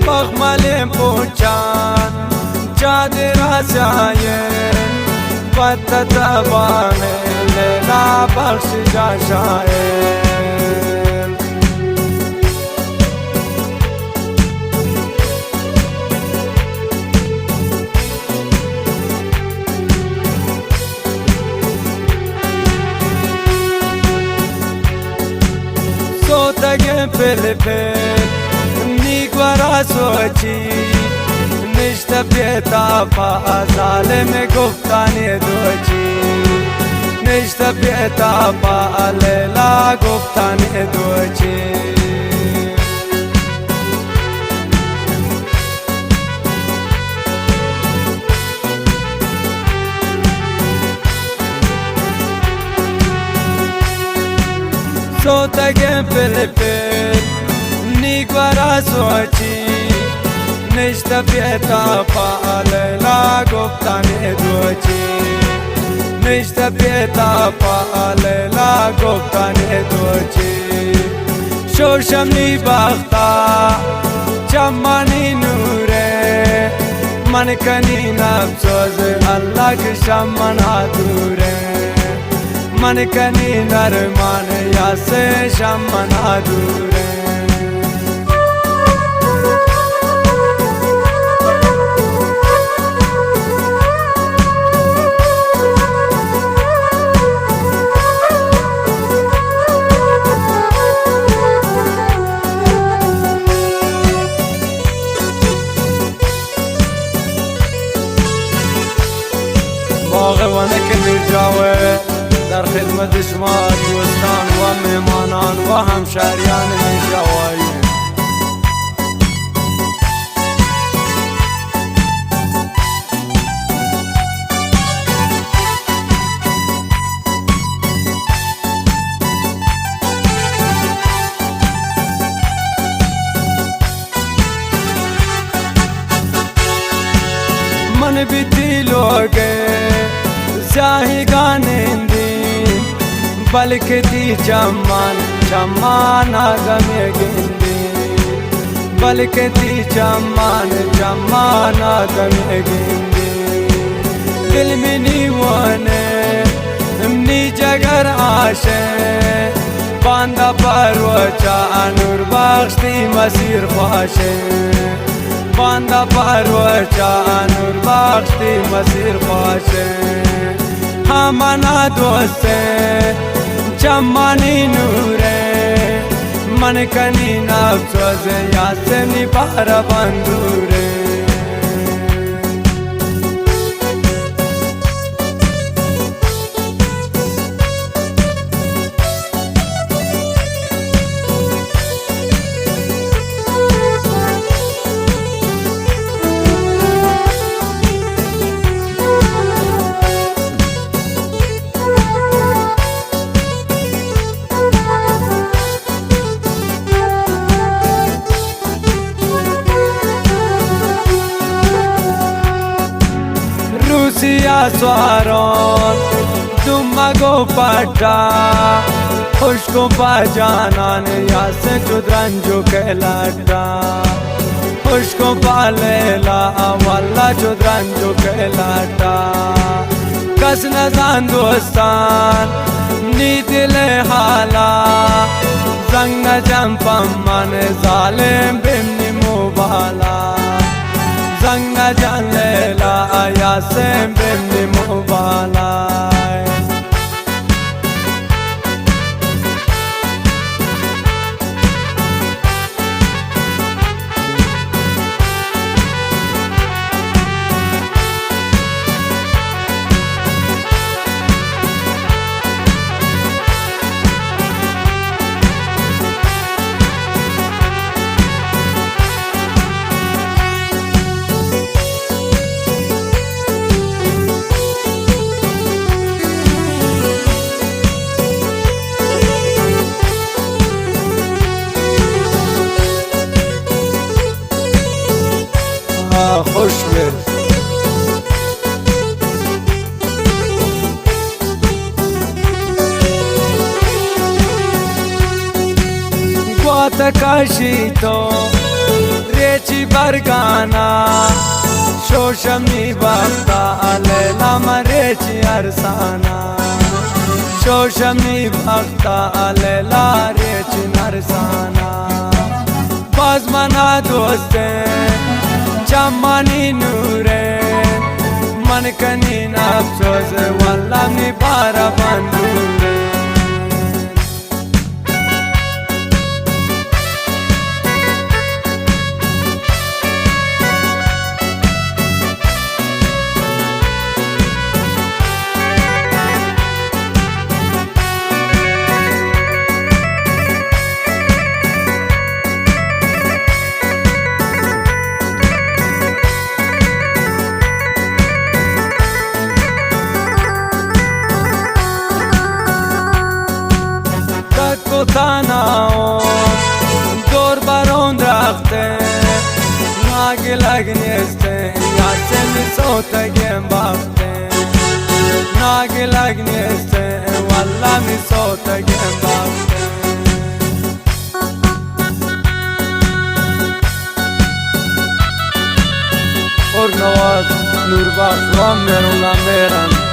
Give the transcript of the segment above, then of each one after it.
مغمل پوچان جاده رساین بد تبان لیلا بخش جاشاین Sotage Filipe Nigwara sochi Nishta pieta pa zalime guftani dochi Nishta pieta pa lela guftani dochi Sotage Filipe Nigwara sochi Nishta pieta pa lela guftani dochi Nishta pieta pa lela guftani dochi Shoshamni bakhta Chammani nure Mankani nafsoz Allah ki shamman adure من کنی نرمان یا سے شمن آدوره باغوانه که میرجاوه در خدمت شما دوستان و مهمانان و همشهریان میشوایی من بیتی لوگه زاهی گانندی بلکه دی جمان جمان آدم گندی بلکه دی جمان جمان آدم گندی دل می نیوانه امنی جگر آشه باندا پروچا نور بخشتی مسیر خواشه باندا پروچا نور بخشتی مسیر خواشه همانا دوسته جمانی نوره من کنی نفسوز یاسمی پارا بندوره روسیا سوارون دماغو پاٹا خوشکو پا جانان یا سے چودرنجو کہلاٹا خوشکو پا لیلا والا چودرنجو کہلاٹا کس نزان دوستان نی دل حالا زنگ نجم پمان ظالم بمنی مبالا زنگ جان لیلا یا سیم بمنی مبالا خوش بید گوات کاشی تو ریچی با ارگانا شوشمی بختا لیلا مریچی ارسانا شوشمی بختا لیلا ریچی نرسانا باز منا دوسته چمانی نوره من کنین افسوس والله می بارا بندوره تنها دور برون درخته ناگلگ نیسته یاسه می سوتگیم باخته ناگلگ نیسته والله می سوتگیم باخته اور نواز نوربخش و میرون میرن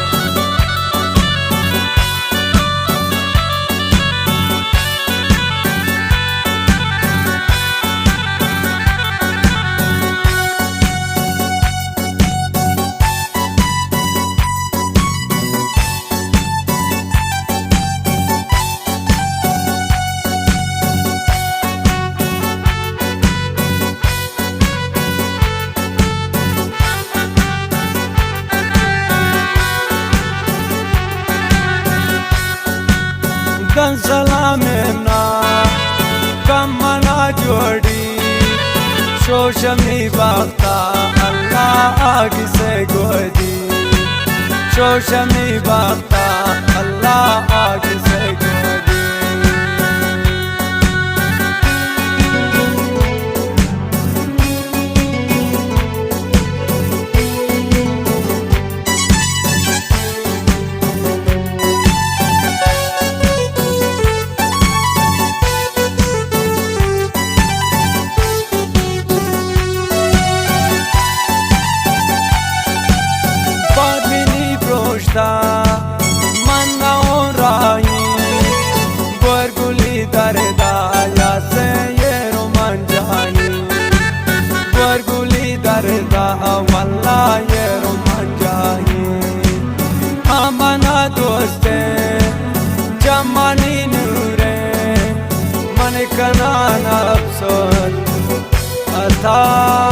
دن سلامنا کم منا جوڑی شوشمی باختا اللہ آگی سے گودی شوشمی باختا اللہ آگی سے گودی من نون راهی گرگولی دردا یاسه یه رو من جایی گرگولی دردا والله یه رو من جایی امانا دوسته جمانی نوره من کنان افسوس اتا